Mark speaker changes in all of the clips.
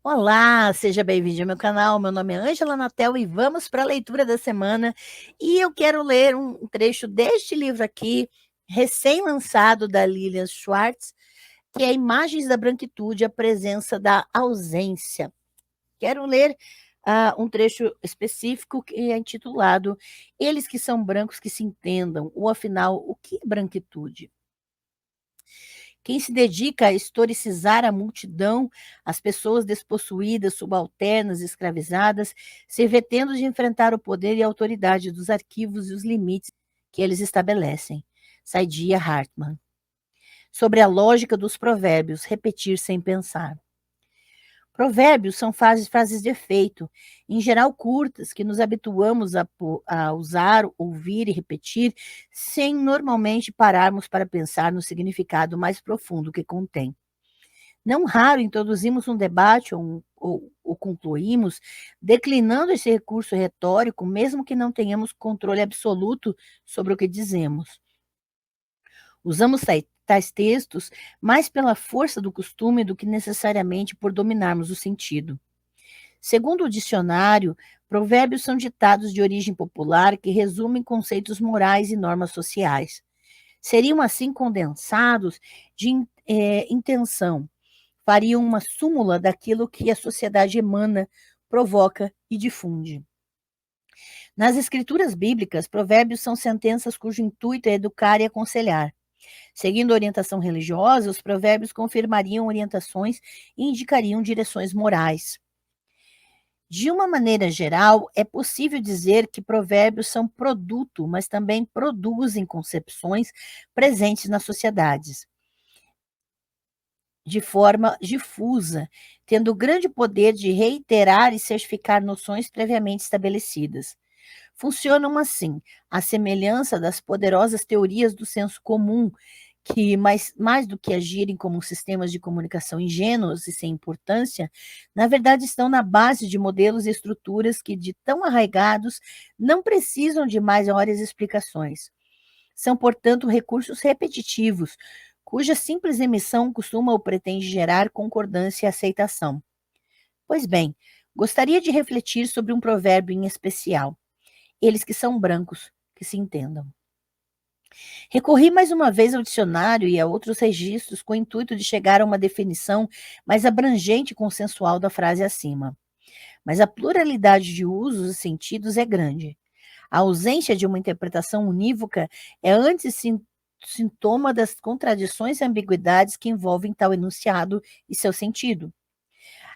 Speaker 1: Olá, seja bem-vindo ao meu canal. Meu nome é Ângela Natel e vamos para a leitura da semana. E eu quero ler um trecho deste livro aqui, recém-lançado da Lilian Schwartz, que é Imagens da Branquitude, a presença da ausência. Quero ler um trecho específico que é intitulado Eles que são brancos que se entendam, ou afinal, o que é branquitude? Quem se dedica a historicizar a multidão, as pessoas despossuídas, subalternas, escravizadas, se vê tendo de enfrentar o poder e a autoridade dos arquivos e os limites que eles estabelecem. Saidia Hartman. Sobre a lógica dos provérbios, repetir sem pensar. Provérbios são frases de efeito, em geral curtas, que nos habituamos a usar, ouvir e repetir, sem normalmente pararmos para pensar no significado mais profundo que contém. Não raro introduzimos um debate ou concluímos declinando esse recurso retórico, mesmo que não tenhamos controle absoluto sobre o que dizemos. Usamos tais textos mais pela força do costume do que necessariamente por dominarmos o sentido. Segundo o dicionário, provérbios são ditados de origem popular que resumem conceitos morais e normas sociais. Seriam assim condensados de intenção, fariam uma súmula daquilo que a sociedade emana, provoca e difunde. Nas escrituras bíblicas, provérbios são sentenças cujo intuito é educar e aconselhar. Seguindo a orientação religiosa, os provérbios confirmariam orientações e indicariam direções morais. De uma maneira geral, é possível dizer que provérbios são produto, mas também produzem concepções presentes nas sociedades, de forma difusa, tendo grande poder de reiterar e certificar noções previamente estabelecidas. Funcionam assim, à semelhança das poderosas teorias do senso comum, que mais do que agirem como sistemas de comunicação ingênuos e sem importância, na verdade estão na base de modelos e estruturas que, de tão arraigados, não precisam de maiores explicações. São, portanto, recursos repetitivos, cuja simples emissão costuma ou pretende gerar concordância e aceitação. Pois bem, gostaria de refletir sobre um provérbio em especial. Eles que são brancos, que se entendam. Recorri mais uma vez ao dicionário e a outros registros com o intuito de chegar a uma definição mais abrangente e consensual da frase acima. Mas a pluralidade de usos e sentidos é grande. A ausência de uma interpretação unívoca é antes sintoma das contradições e ambiguidades que envolvem tal enunciado e seu sentido.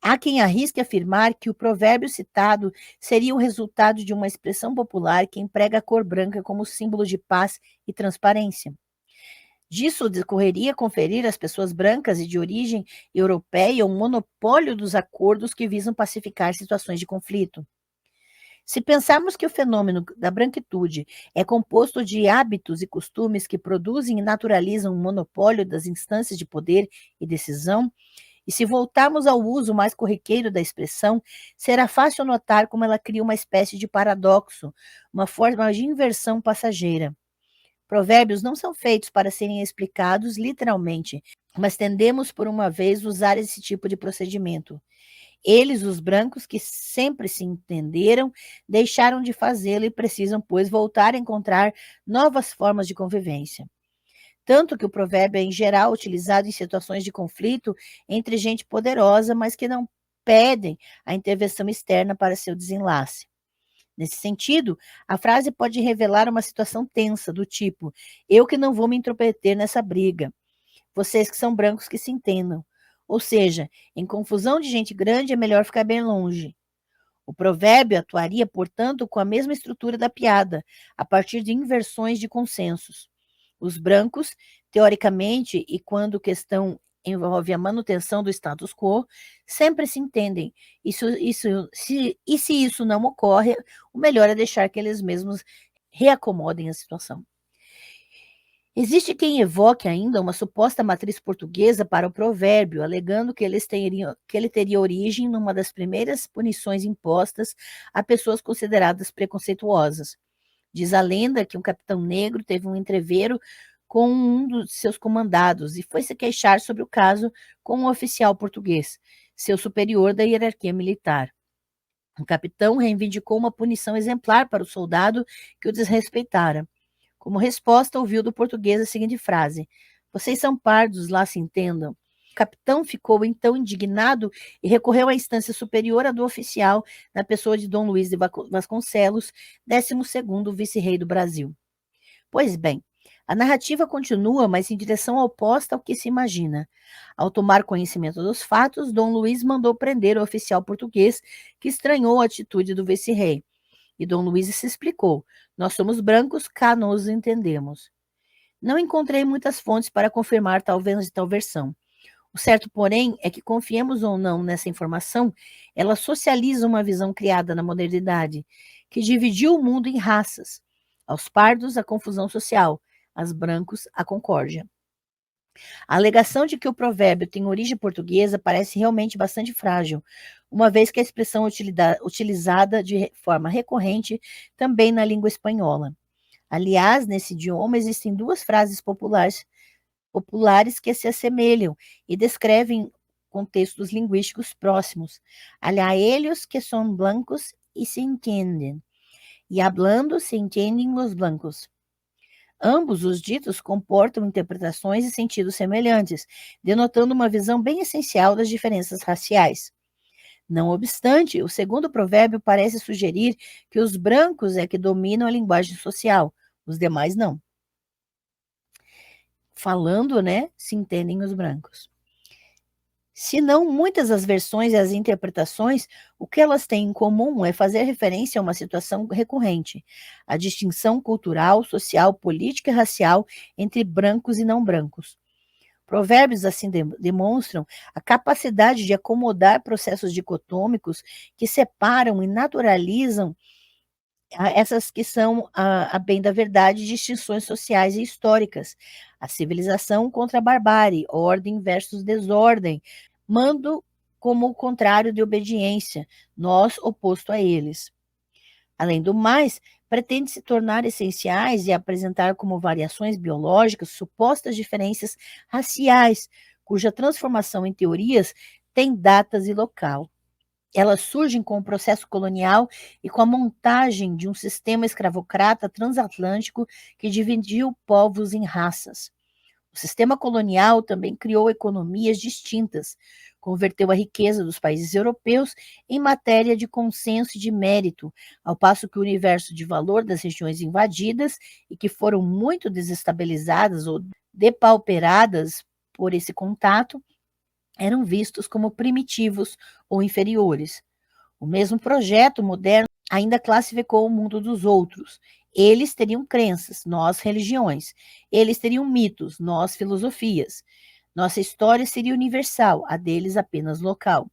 Speaker 1: Há quem arrisque afirmar que o provérbio citado seria o resultado de uma expressão popular que emprega a cor branca como símbolo de paz e transparência. Disso decorreria conferir às pessoas brancas e de origem europeia um monopólio dos acordos que visam pacificar situações de conflito. Se pensarmos que o fenômeno da branquitude é composto de hábitos e costumes que produzem e naturalizam um monopólio das instâncias de poder e decisão, e se voltarmos ao uso mais corriqueiro da expressão, será fácil notar como ela cria uma espécie de paradoxo, uma forma de inversão passageira. Provérbios não são feitos para serem explicados literalmente, mas tendemos por uma vez usar esse tipo de procedimento. Eles, os brancos, que sempre se entenderam, deixaram de fazê-lo e precisam, pois, voltar a encontrar novas formas de convivência. Tanto que o provérbio é, em geral, utilizado em situações de conflito entre gente poderosa, mas que não pedem a intervenção externa para seu desenlace. Nesse sentido, a frase pode revelar uma situação tensa, do tipo: eu que não vou me intrometer nessa briga, vocês que são brancos que se entendam. Ou seja, em confusão de gente grande é melhor ficar bem longe. O provérbio atuaria, portanto, com a mesma estrutura da piada, a partir de inversões de consensos. Os brancos, teoricamente, e quando questão envolve a manutenção do status quo, sempre se entendem. Se isso não ocorre, o melhor é deixar que eles mesmos reacomodem a situação. Existe quem evoque ainda uma suposta matriz portuguesa para o provérbio, alegando que ele teria origem numa das primeiras punições impostas a pessoas consideradas preconceituosas. Diz a lenda que um capitão negro teve um entrevero com um dos seus comandados e foi se queixar sobre o caso com um oficial português. seu superior da hierarquia militar. O capitão reivindicou uma punição exemplar para o soldado que o desrespeitara. Como resposta, ouviu do português a seguinte frase: "Vocês são pardos, lá se entendam." O capitão ficou então indignado e recorreu à instância superior à do oficial, na pessoa de Dom Luís de Vasconcelos, 12º vice-rei do Brasil. Pois bem, a narrativa continua, mas em direção oposta ao que se imagina. Ao tomar conhecimento dos fatos, Dom Luís mandou prender o oficial português, que estranhou a atitude do vice-rei. E Dom Luís se explicou: "Nós somos brancos, cá nos entendemos." Não encontrei muitas fontes para confirmar tal versão. O certo, porém, é que, confiemos ou não nessa informação, ela socializa uma visão criada na modernidade, que dividiu o mundo em raças. Aos pardos, a confusão social; aos brancos, a concórdia. A alegação de que o provérbio tem origem portuguesa parece realmente bastante frágil, uma vez que a expressão é utilizada de forma recorrente também na língua espanhola. Aliás, nesse idioma existem duas frases populares que se assemelham e descrevem contextos linguísticos próximos. Há eles que são blancos e se entendem, e hablando se entendem os blancos. Ambos os ditos comportam interpretações e sentidos semelhantes, denotando uma visão bem essencial das diferenças raciais. Não obstante, o segundo provérbio parece sugerir que os brancos é que dominam a linguagem social, os demais não. Falando, né, se entendem os brancos. Se não muitas as versões e as interpretações, o que elas têm em comum é fazer referência a uma situação recorrente, a distinção cultural, social, política e racial entre brancos e não brancos. Provérbios assim demonstram a capacidade de acomodar processos dicotômicos que separam e naturalizam essas que são, a bem da verdade, distinções sociais e históricas. A civilização contra a barbárie, ordem versus desordem, mando como o contrário de obediência, nós oposto a eles. Além do mais, pretende se tornar essenciais e apresentar como variações biológicas supostas diferenças raciais, cuja transformação em teorias tem datas e local. Elas surgem com o processo colonial e com a montagem de um sistema escravocrata transatlântico que dividiu povos em raças. O sistema colonial também criou economias distintas, converteu a riqueza dos países europeus em matéria de consenso e de mérito, ao passo que o universo de valor das regiões invadidas e que foram muito desestabilizadas ou depauperadas por esse contato, eram vistos como primitivos ou inferiores. O mesmo projeto moderno ainda classificou o mundo dos outros. Eles teriam crenças, nós religiões. Eles teriam mitos, nós filosofias. Nossa história seria universal, a deles apenas local.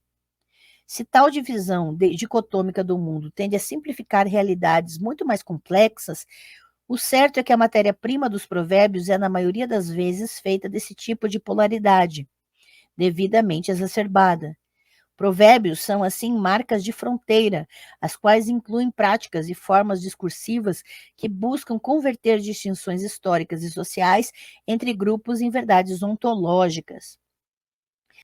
Speaker 1: Se tal divisão dicotômica do mundo tende a simplificar realidades muito mais complexas, o certo é que a matéria-prima dos provérbios é, na maioria das vezes, feita desse tipo de polaridade, devidamente exacerbada. Provérbios são, assim, marcas de fronteira, as quais incluem práticas e formas discursivas que buscam converter distinções históricas e sociais entre grupos em verdades ontológicas.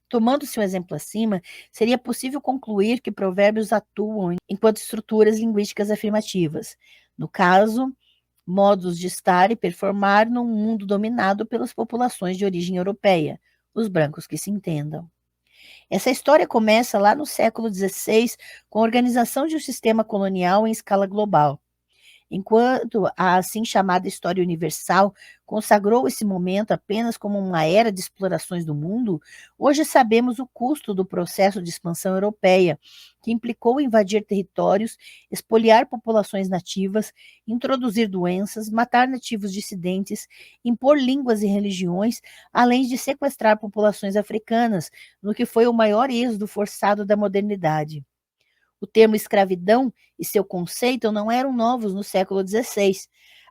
Speaker 1: Tomando-se um exemplo acima, seria possível concluir que provérbios atuam enquanto estruturas linguísticas afirmativas. No caso, modos de estar e performar num mundo dominado pelas populações de origem europeia, os brancos que se entendam. Essa história começa lá no século XVI, com a organização de um sistema colonial em escala global. Enquanto a assim chamada história universal consagrou esse momento apenas como uma era de explorações do mundo, hoje sabemos o custo do processo de expansão europeia, que implicou invadir territórios, expoliar populações nativas, introduzir doenças, matar nativos dissidentes, impor línguas e religiões, além de sequestrar populações africanas, no que foi o maior êxodo forçado da modernidade. O termo escravidão e seu conceito não eram novos no século XVI.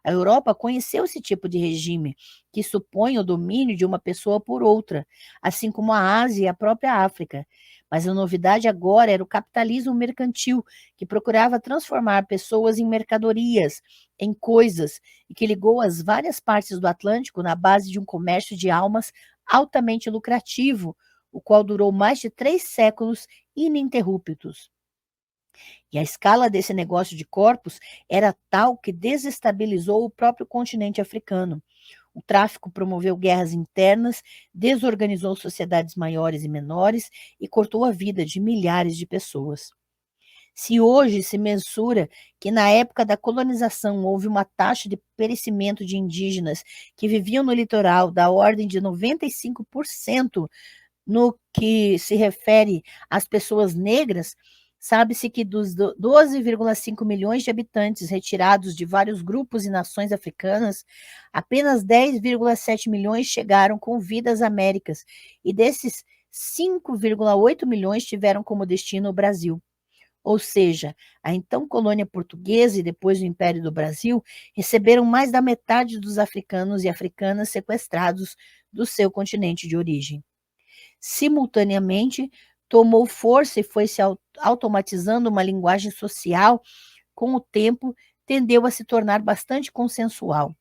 Speaker 1: A Europa conheceu esse tipo de regime, que supõe o domínio de uma pessoa por outra, assim como a Ásia e a própria África. Mas a novidade agora era o capitalismo mercantil, que procurava transformar pessoas em mercadorias, em coisas, e que ligou as várias partes do Atlântico na base de um comércio de almas altamente lucrativo, o qual durou mais de 3 séculos ininterruptos. E a escala desse negócio de corpos era tal que desestabilizou o próprio continente africano. O tráfico promoveu guerras internas, desorganizou sociedades maiores e menores e cortou a vida de milhares de pessoas. Se hoje se mensura que na época da colonização houve uma taxa de perecimento de indígenas que viviam no litoral da ordem de 95% no que se refere às pessoas negras, sabe-se que dos 12,5 milhões de habitantes retirados de vários grupos e nações africanas, apenas 10,7 milhões chegaram com vida às Américas, e desses 5,8 milhões tiveram como destino o Brasil. Ou seja, a então colônia portuguesa e depois o Império do Brasil receberam mais da metade dos africanos e africanas sequestrados do seu continente de origem. Simultaneamente, tomou força e foi se automatizando uma linguagem social, com o tempo, tendeu a se tornar bastante consensual.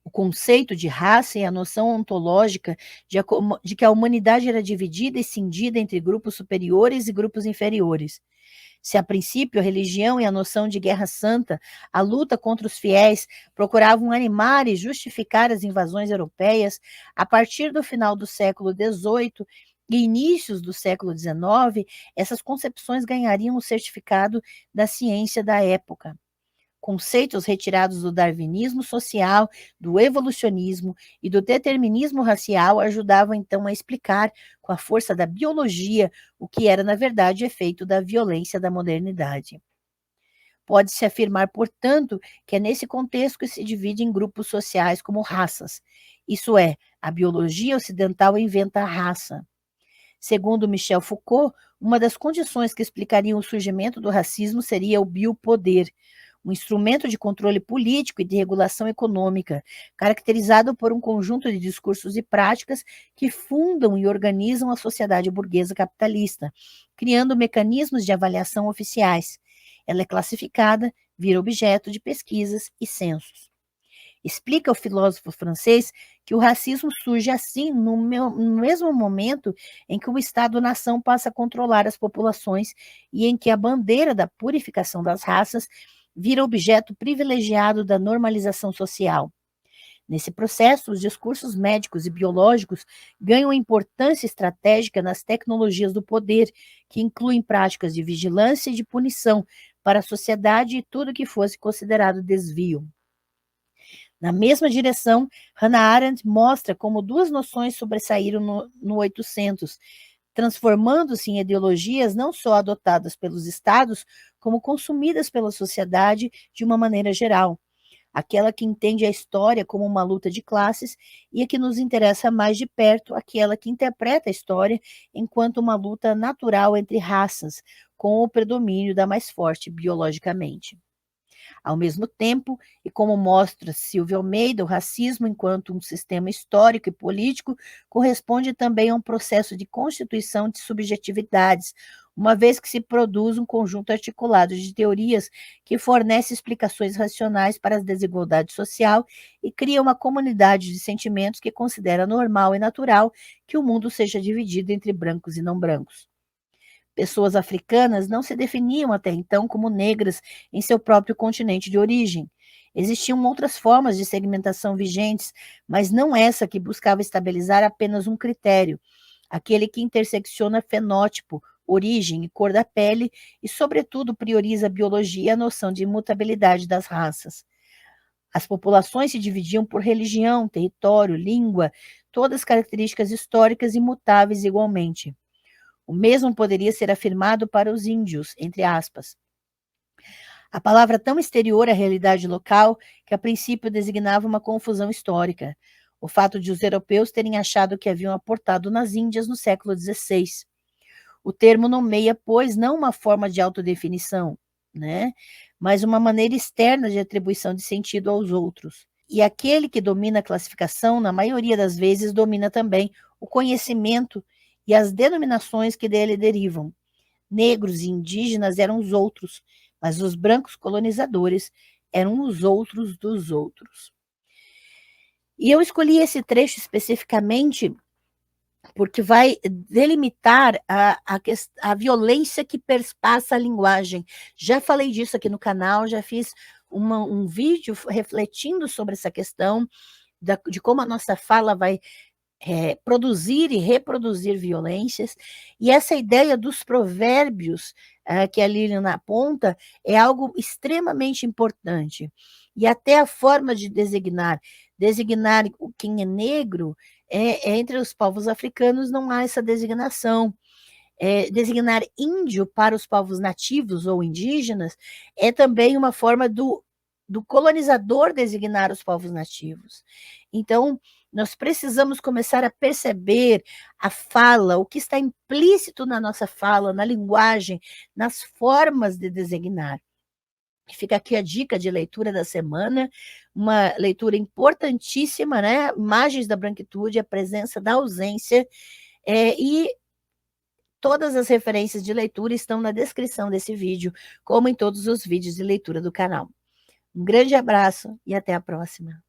Speaker 1: O conceito de raça e a noção ontológica de que a humanidade era dividida e cindida entre grupos superiores e grupos inferiores. Se a princípio a religião e a noção de guerra santa, a luta contra os fiéis, procuravam animar e justificar as invasões europeias, a partir do final do século XVIII e inícios do século XIX, essas concepções ganhariam o certificado da ciência da época. Conceitos retirados do darwinismo social, do evolucionismo e do determinismo racial ajudavam então a explicar, com a força da biologia, o que era, na verdade, efeito da violência da modernidade. Pode-se afirmar, portanto, que é nesse contexto que se divide em grupos sociais como raças. Isso é, a biologia ocidental inventa a raça. Segundo Michel Foucault, uma das condições que explicariam o surgimento do racismo seria o biopoder, um instrumento de controle político e de regulação econômica, caracterizado por um conjunto de discursos e práticas que fundam e organizam a sociedade burguesa capitalista, criando mecanismos de avaliação oficiais. Ela é classificada, vira objeto de pesquisas e censos. Explica o filósofo francês que o racismo surge assim no mesmo momento em que o Estado-nação passa a controlar as populações e em que a bandeira da purificação das raças vira objeto privilegiado da normalização social. Nesse processo, os discursos médicos e biológicos ganham importância estratégica nas tecnologias do poder, que incluem práticas de vigilância e de punição para a sociedade e tudo que fosse considerado desvio. Na mesma direção, Hannah Arendt mostra como duas noções sobressaíram no 800, transformando-se em ideologias não só adotadas pelos estados, como consumidas pela sociedade de uma maneira geral. Aquela que entende a história como uma luta de classes e a que nos interessa mais de perto, aquela que interpreta a história enquanto uma luta natural entre raças, com o predomínio da mais forte biologicamente. Ao mesmo tempo, e como mostra Silvia Almeida, o racismo, enquanto um sistema histórico e político, corresponde também a um processo de constituição de subjetividades, uma vez que se produz um conjunto articulado de teorias que fornece explicações racionais para a desigualdade social e cria uma comunidade de sentimentos que considera normal e natural que o mundo seja dividido entre brancos e não brancos. Pessoas africanas não se definiam até então como negras em seu próprio continente de origem. Existiam outras formas de segmentação vigentes, mas não essa que buscava estabilizar apenas um critério, aquele que intersecciona fenótipo, origem e cor da pele e, sobretudo, prioriza a biologia e a noção de imutabilidade das raças. As populações se dividiam por religião, território, língua, todas características históricas imutáveis igualmente. O mesmo poderia ser afirmado para os índios, entre aspas. A palavra tão exterior à realidade local que a princípio designava uma confusão histórica. O fato de os europeus terem achado que haviam aportado nas Índias no século XVI. O termo nomeia, pois, não uma forma de autodefinição, né, mas uma maneira externa de atribuição de sentido aos outros. E aquele que domina a classificação, na maioria das vezes, domina também o conhecimento e as denominações que dele derivam. Negros e indígenas eram os outros, mas os brancos colonizadores eram os outros dos outros. E eu escolhi esse trecho especificamente porque vai delimitar a violência que perpassa a linguagem. Já falei disso aqui no canal, já fiz um vídeo refletindo sobre essa questão de como a nossa fala vai produzir e reproduzir violências, e essa ideia dos provérbios que a Lilian aponta é algo extremamente importante. E até a forma de designar quem é negro, entre os povos africanos não há essa designação. Designar índio para os povos nativos ou indígenas é também uma forma do colonizador designar os povos nativos. Então, nós precisamos começar a perceber a fala, o que está implícito na nossa fala, na linguagem, nas formas de designar. Fica aqui a dica de leitura da semana, uma leitura importantíssima, né? Imagens da branquitude, a presença da ausência, e todas as referências de leitura estão na descrição desse vídeo, como em todos os vídeos de leitura do canal. Um grande abraço e até a próxima.